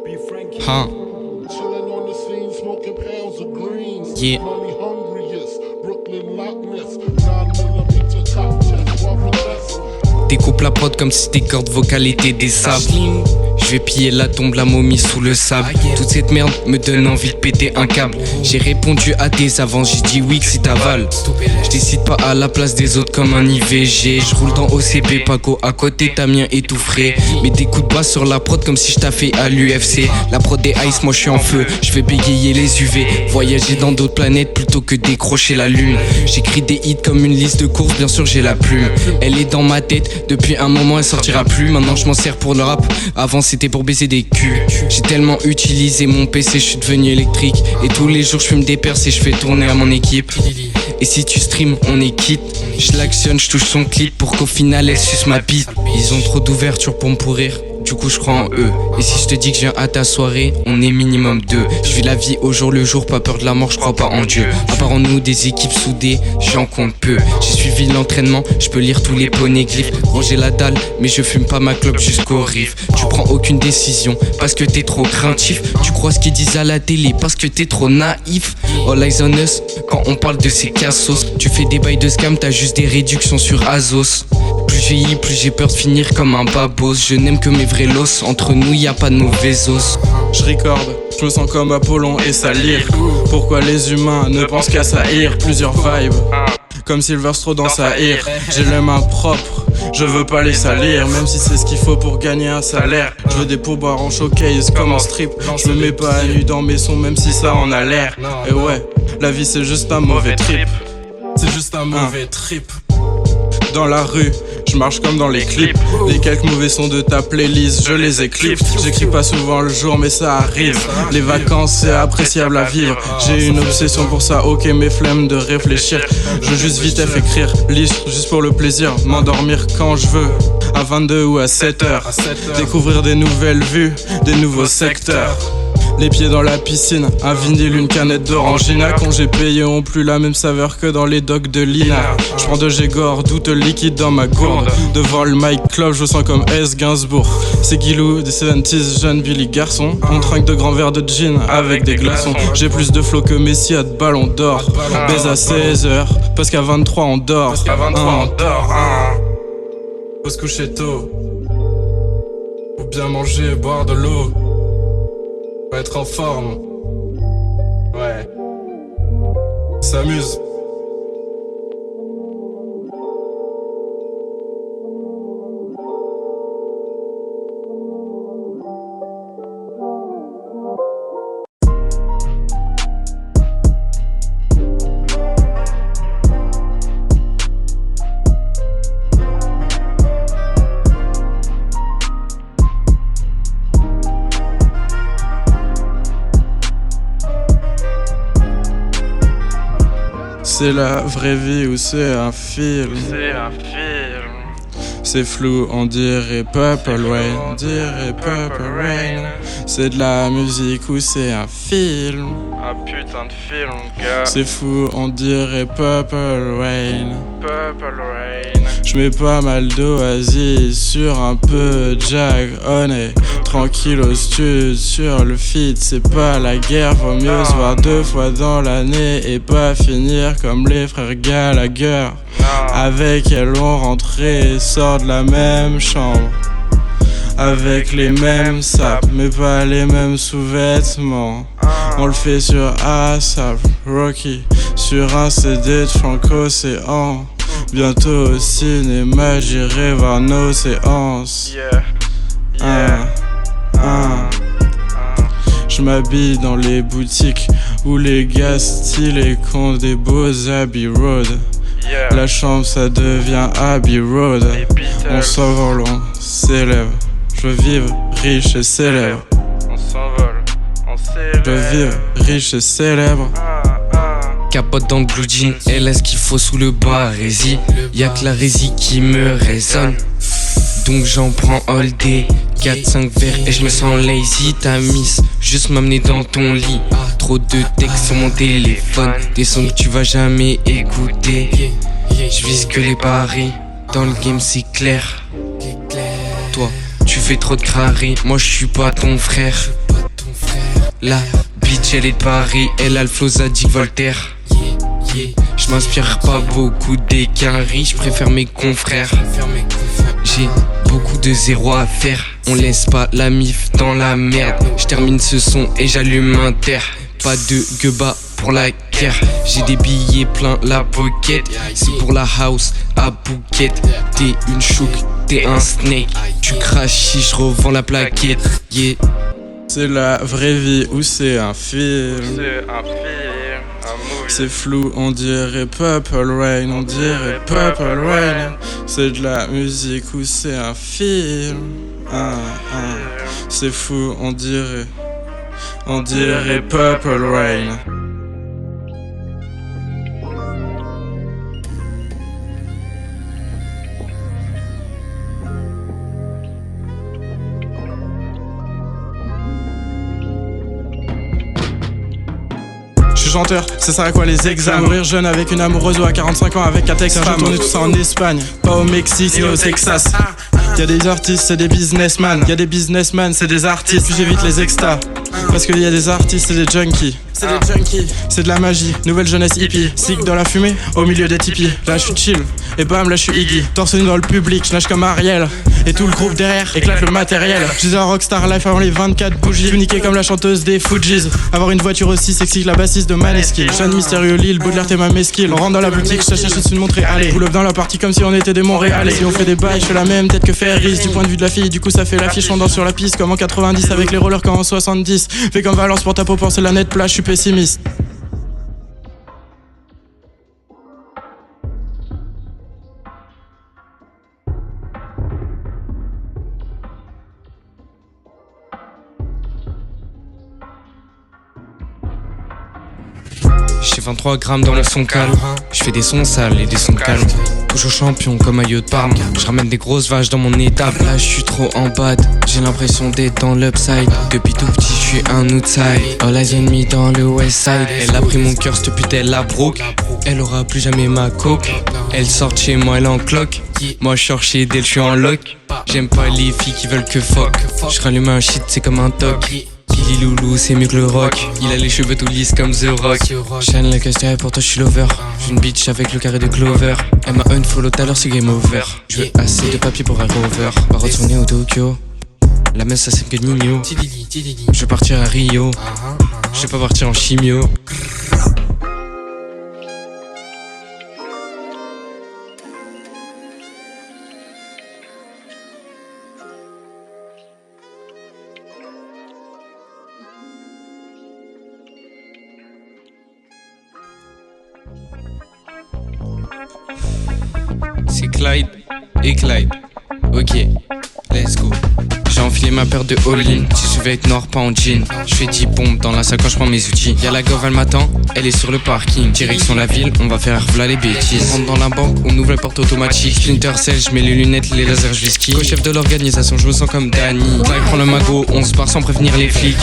Huh. Yeah. Découpe la prod comme si tes cordes vocales étaient des sables. Je vais piller la tombe, la momie sous le sable. Toute cette merde me donne envie de péter un câble. J'ai répondu à tes avances, j'ai dit oui que si t'avales. Je décide pas à la place des autres comme un IVG. Je roule dans OCP, Paco, à côté t'as mien et tout frais. Mais des coups de basse sur la prod comme si je t'affais à l'UFC. La prod des ice, moi je suis en feu, je vais bégayer les UV. Voyager dans d'autres planètes plutôt que décrocher la lune. J'écris des hits comme une liste de courses, bien sûr j'ai la plume. Elle est dans ma tête, depuis un moment elle sortira plus. Maintenant je m'en sers pour le rap, avant c'était pour baiser des culs. J'ai tellement utilisé mon PC, je suis devenu électrique. Et tous les jours je fume des perces et je fais tourner à mon équipe. Et si tu stream, on est quitte. Je l'actionne, je touche son clip pour qu'au final elle suce ma bite. Ils ont trop d'ouverture pour me pourrir, du coup je crois en eux. Et si je te dis que je viens à ta soirée, on est minimum deux. Je vis la vie au jour le jour, pas peur de la mort, je crois pas en Dieu. À part en nous, des équipes soudées, j'en compte peu. J'ai suivi l'entraînement, je peux lire tous les poneglyphes. Manger la dalle, mais je fume pas ma clope jusqu'au riff. Tu prends aucune décision, parce que t'es trop craintif. Tu crois ce qu'ils disent à la télé, parce que t'es trop naïf. All eyes on us, quand on parle de ces cassos. Tu fais des bails de scam, t'as juste des réductions sur Azos. Plus je vieillis, plus j'ai peur de finir comme un babos. Je n'aime que mes vrais los, entre nous y a pas de mauvais os. Je recorde, je me sens comme Apollon et sa lyre. Pourquoi les humains ne pensent qu'à saillir? Plusieurs vibes, comme Silverstro dans sa ire. J'ai les mains propres, je veux pas les salir. Même si c'est ce qu'il faut pour gagner un salaire. Je veux des pourboires en showcase comme en strip. Je me mets pas à nu dans mes sons même si ça en a l'air. Et ouais, la vie c'est juste un mauvais trip. C'est juste un mauvais trip. Dans la rue, je marche comme dans les clips. Les quelques mauvais sons de ta playlist, je les éclipse. J'écris pas souvent le jour mais ça arrive. Les vacances c'est appréciable à vivre. J'ai une obsession pour ça, ok mes flemmes de réfléchir. Je veux juste vite écrire, lire juste pour le plaisir. M'endormir quand je veux, à 22 ou à 7h. Découvrir des nouvelles vues, des nouveaux secteurs. Les pieds dans la piscine, un vinyle, une canette d'orangina. Quand j'ai payé ont plus la même saveur que dans les docks de Lina. J'prends de Gégor, doute liquide dans ma gourde. Devant le mic club, je sens comme S. Gainsbourg. C'est Guilou, des 70s, jeune Billy garçon. On trinque de grands verres de gin avec des glaçons. J'ai plus de flow que Messi à de ballon d'or. Baise à 16h, parce qu'à 23 on dort. Faut se coucher tôt. Faut bien manger et boire de l'eau. Faut être en forme. Ouais. S'amuse. C'est la vraie vie ou c'est un film? C'est un film. C'est flou, on dirait Purple Rain, on dirait Purple Rain. C'est de la musique ou c'est un film? Un putain de film, gars. C'est fou, on dirait Purple Rain. Purple Rain. Je mets pas mal d'oasis sur un peu de jag. On est tranquille au stud sur le feed. C'est pas la guerre, vaut mieux se voir 2 fois dans l'année et pas finir comme les frères Gallagher. Avec elle on rentrait et sort de la même chambre. Avec les mêmes sapes, mais pas les mêmes sous-vêtements. On le fait sur ASAP, Rocky, sur un CD de Franco-Océan. Bientôt au cinéma, j'irai voir nos séances. Je m'habille dans les boutiques où les gars stylés ont des beaux Abbey Road. La chambre ça devient Abbey Road. On s'envole, on s'élève. Je veux vivre riche et célèbre. On s'envole, on s'élève. Je veux vivre riche et célèbre. Capote dans le blue jean, elle a ce qu'il faut sous le barésie. Y'a que la résie qui me résonne. Donc j'en prends all day. 4-5 verres et je me sens lazy. Ta miss, juste m'amener dans ton lit. Trop de textes sur mon téléphone. Des sons que tu vas jamais écouter. Je vise que les paris. Dans le game c'est clair. Toi, tu fais trop de crari. Moi je suis pas ton frère. La bitch elle est de Paris, elle a le flow Zadig Voltaire. Je m'inspire pas beaucoup des qu'un riche, préfère mes confrères. J'ai beaucoup de zéro à faire, on laisse pas la mif dans la merde. Je termine ce son et j'allume un terre. Pas de gueule pour la guerre. J'ai des billets plein la pocket. C'est pour la house à bouquette. T'es une chouk, t'es un snake. Tu craches si je revends la plaquette. Yeah. C'est la vraie vie ou c'est un film? C'est un film, un movie. C'est flou, on dirait Purple Rain, on dirait Purple Rain. C'est de la musique ou c'est un film? C'est fou, on dirait Purple Rain. Je suis chanteur, c'est ça à quoi les examens. Mourir jeune avec une amoureuse ou à 45 ans avec un texte. J'ai tourné tout ça en Espagne, pas au Mexique ni au Texas. Y'a des artistes, c'est des businessmen. Y'a des businessmen, c'est des artistes. Puis j'évite les extas, parce qu'il y a des artistes, c'est des junkies. C'est de la magie, nouvelle jeunesse hippie. Sick dans la fumée, au milieu des tipis. Là je suis chill, et bam là je suis Iggy. Torse nu dans le public, je nage comme Ariel. Et tout le groupe derrière éclate le matériel. Je disais un rockstar life avant les 24 bougies. Tout niqué comme la chanteuse des Fujis. Avoir une voiture aussi sexy que la bassiste de Maneskin. Jeanne mystérieux Lille, Baudelaire t'es ma mesquille. On rentre dans la boutique, je cherche une montrée. Allez, pull up dans la partie comme si on était des Montréalais. Si on fait des bails, je fais la même tête que Ferris. Du point de vue de la fille, du coup ça fait l'affiche. On danse sur la piste comme en 90 avec les rollers comme en 70. Fais comme Valence pour ta peau, penser la nette plage, je suis pessimiste. J'ai 23 grammes dans le son calme. Je fais des sons sales et des sons calmes. Toujours champion comme maillot de Parme. Je ramène des grosses vaches dans mon étape. Là je suis trop en bad, j'ai l'impression d'être dans l'upside. Depuis tout petit je suis un outside. All eyes on me dans le west side. Elle a pris mon cœur, cette pute elle la broke. Elle aura plus jamais ma coke. Elle sort chez moi, elle en cloque. Moi je sors chez d'elle, je suis en lock. J'aime pas les filles qui veulent que fuck. Je rallume un shit, c'est comme un toc. Kili Loulou, c'est mieux que le rock. Il a les cheveux tout lisses comme The Rock. Shine like a star, pour toi je suis lover. J'suis une bitch avec le carré de Clover. Elle m'a unfollow tout à l'heure, c'est game over. Je veux assez de papier pour un rover. Va retourner au Tokyo. La meuf ça c'est que Nino. Je veux partir à Rio. Je vais pas partir en chimio. C'est Clyde et Clyde. Ok, let's go. J'ai enfilé ma paire de all-in. Si je vais être noir, pas en jean. Je fais 10 pompes dans la sacoche, prends mes outils. Y'a la gove, elle m'attend, elle est sur le parking. Direction la ville, on va faire v'là les bêtises. Rentre dans la banque, on ouvre la porte automatique. Splinter Cell, je mets les lunettes, les lasers, je vais ski. Co-chef de l'organisation, je me sens comme Danny. Clyde prend le magot, on se barre sans prévenir les flics.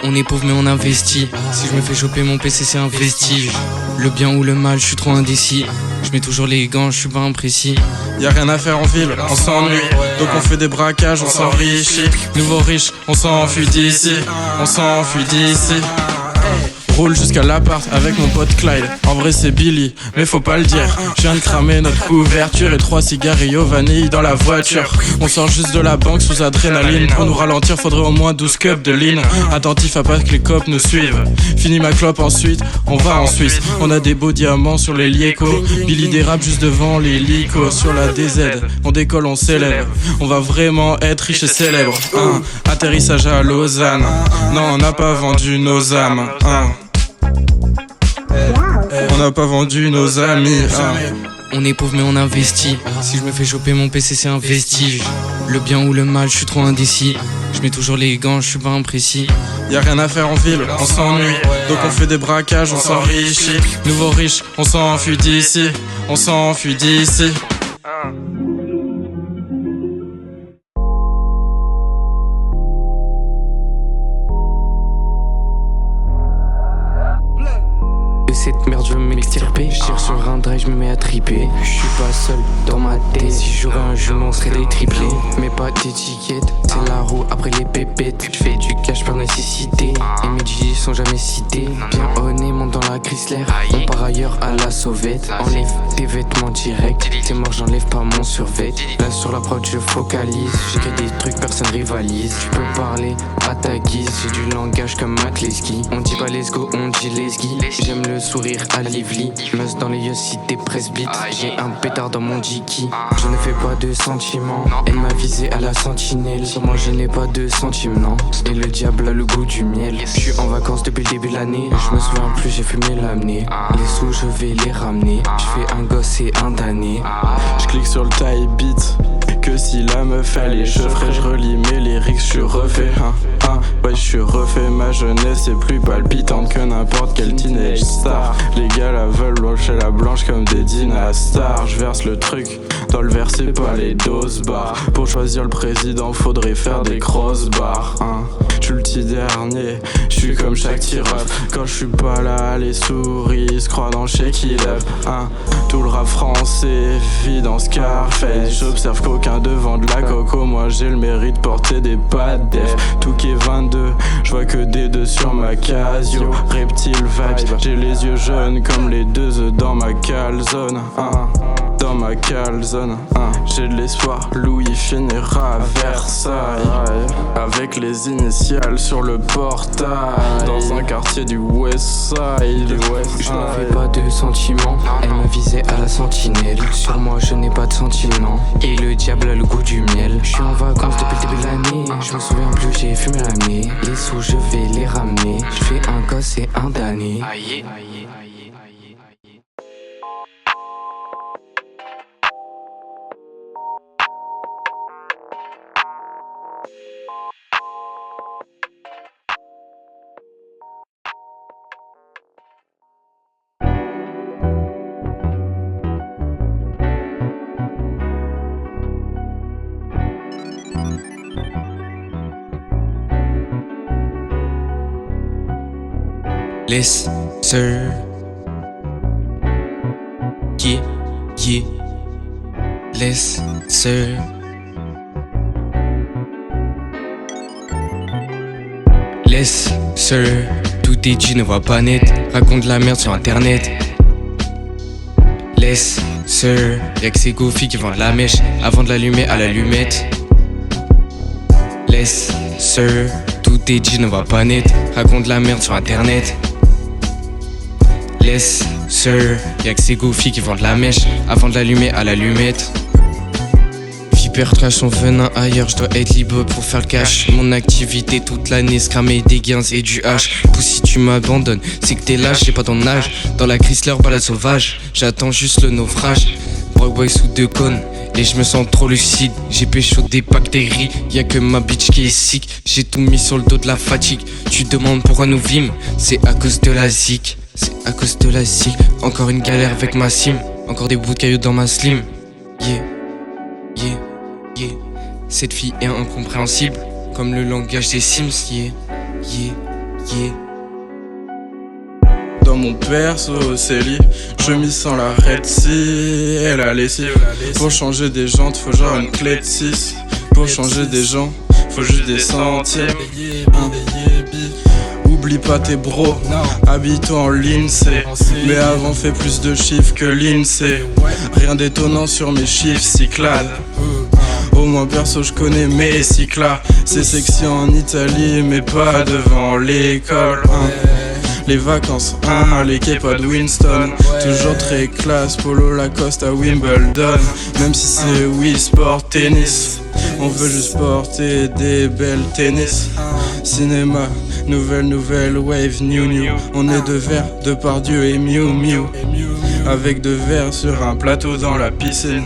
On est pauvre mais on investit. Si je me fais choper mon PC c'est un vestige. Le bien ou le mal, je suis trop indécis. Je mets toujours les gants, je suis pas imprécis. Y'a rien à faire en ville, on s'ennuie. Donc on fait des braquages, on s'enrichit. Nouveau riche, on s'enfuit d'ici. On s'enfuit d'ici. Roule jusqu'à l'appart avec mon pote Clyde. En vrai c'est Billy, mais faut pas le dire. Je viens de cramer notre couverture et 3 cigarillos vanille dans la voiture. On sort juste de la banque sous adrénaline. Pour nous ralentir faudrait au moins 12 cups de lean. Attentif à pas que les cops nous suivent. Fini ma clope ensuite, on va en Suisse. On a des beaux diamants sur les liécos. Billy dérape juste devant les licos. Sur la DZ, on décolle, on s'élève. On va vraiment être riche et célèbre. Atterrissage à Lausanne. Non on n'a pas vendu nos âmes. On n'a pas vendu nos amis. On est pauvre mais on investit. Si je me fais choper mon PC c'est un vestige. Le bien ou le mal, je suis trop indécis. Je mets toujours les gants, je suis pas imprécis. Y'a rien à faire en ville, on s'ennuie. Donc on fait des braquages, on s'enrichit. Nouveau riche, on s'enfuit d'ici. On s'enfuit d'ici. cette merde je veux m'extirper. Je tire sur un drive, je me mets à triper. Je suis pas seul dans ma tête. Si j'aurais un jumeau on serait des triplés. Mais pas d'étiquette, c'est la roue après les pépettes. Je fais du cash par nécessité et mes DJ sont jamais cités. Bien honnête, monte dans la Chrysler. On part ailleurs à la sauvette. Enlève tes vêtements direct. T'es mort, j'enlève pas mon survêt. Là sur la prod je focalise. J'écris des trucs, personne rivalise. Tu peux parler à ta guise. J'ai du langage comme Macleski. On dit pas let's go, on dit let's go. J'aime le sourire à Lively. Meuse dans les yeux si t'es presse beat. J'ai un pétard dans mon jiki. Je ne fais pas de sentiments. Elle m'a visé à la sentinelle. Sur moi je n'ai pas de sentiments. Et le diable a le goût du miel. Je suis en vacances depuis le début de l'année. Je me souviens plus, j'ai fumé l'amener. Les sous je vais les ramener. Je fais un gosse et un damné. Je clique sur le taille beat. Que si la meuf elle est chevrée, je relis mes lyrics, je suis refait. Ouais, je suis refait, ma jeunesse est plus palpitante que n'importe quel teenage star. Les gars la veulent blanche et la blanche comme des dynastars. Je verse le truc dans le verre, c'est pas les doses bars. Pour choisir le président, faudrait faire des crossbars. Je suis le petit dernier, je suis comme chaque tireur. Quand je suis pas là, les souris se croient dans Shake It Up. Tout le rap français vit dans Scarface. J'observe qu'aucun devant de la coco. Moi j'ai le mérite de porter des pattes def. Tout qui est 22, je vois que des deux sur ma Casio. Reptile vibes, j'ai les yeux jaunes comme les deux œufs dans ma calzone. Dans ma calzone, j'ai de l'espoir, Louis finira à Versailles. Avec les initiales sur le portail. Dans un quartier du Westside. Je ne fais pas de sentiments. Elle m'a visé à la sentinelle. Sur moi je n'ai pas de sentiments. Et le diable a le goût du miel. Je suis en vacances depuis le début de l'année. Je me souviens plus, j'ai fumé l'amener. Les sous je vais les ramener. Je fais un gosse et un damné. Laisse sir. Yeah. Laisse sir. Laisse sir. Tout est dit, ne voit pas net. Raconte de la merde sur internet. Laisse sir. Y'a que ces goofy qui vendent la mèche avant de l'allumer à l'allumette. Laisse sir. Tout est dit, ne voit pas net. Raconte de la merde sur internet. Laisse sir. Y'a que ces goofy qui vendent la mèche avant de l'allumer à l'allumette. Vipère trash son venin ailleurs, je dois être libre pour faire le cash. Mon activité toute l'année, scramer des gains et du hache. Pour si tu m'abandonnes, c'est que t'es lâche, j'ai pas ton âge. Dans la Chrysler, balade sauvage, j'attends juste le naufrage. Brock boy sous 2 cônes, et je me sens trop lucide. J'ai pécho des bactéries, y'a que ma bitch qui est sick. J'ai tout mis sur le dos de la fatigue. Tu demandes pourquoi nous vîmes, c'est à cause de la zik. C'est à cause de la zik. Encore une galère avec ma sim. Encore des bouts de cailloux dans ma slim. Yeah. Cette fille est incompréhensible, comme le langage des Sims. Yeah. Dans mon perso, Célie, je m'y sens la Red Sea. Elle a lessive. Pour changer des jantes, faut genre une clé de 6. Pour changer des gens, faut juste des centièmes. Oublie pas tes bros, habille-toi en l'INSEE. Mais avant fais plus de chiffres que l'INSEE. Rien d'étonnant sur mes chiffres Cyclades. Au moins perso je connais mes cyclas. C'est sexy en Italie mais pas devant l'école. Les vacances, les K-Pod Winston. Toujours très classe, polo Lacoste à Wimbledon. Même si c'est oui sport tennis, on veut juste porter des belles tennis. Cinéma, nouvelle wave, new. On est deux verres, Depardieu et Miu Miu. Avec 2 verres sur un plateau dans la piscine.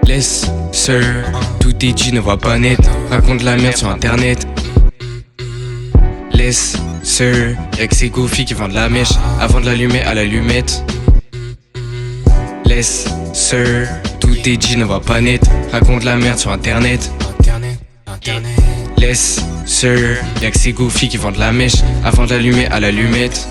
Laisse sir. Tout est dit, ne voit pas net. Raconte de la merde sur internet. Laisse sir. Y'a que ces goofy qui vendent la mèche avant de l'allumer à l'allumette. Laisse sir. Tout est dit, ne voit pas net. Raconte de la merde sur internet. Laisse Sir, y'a que ces goofies qui vendent la mèche avant d'allumer à l'allumette.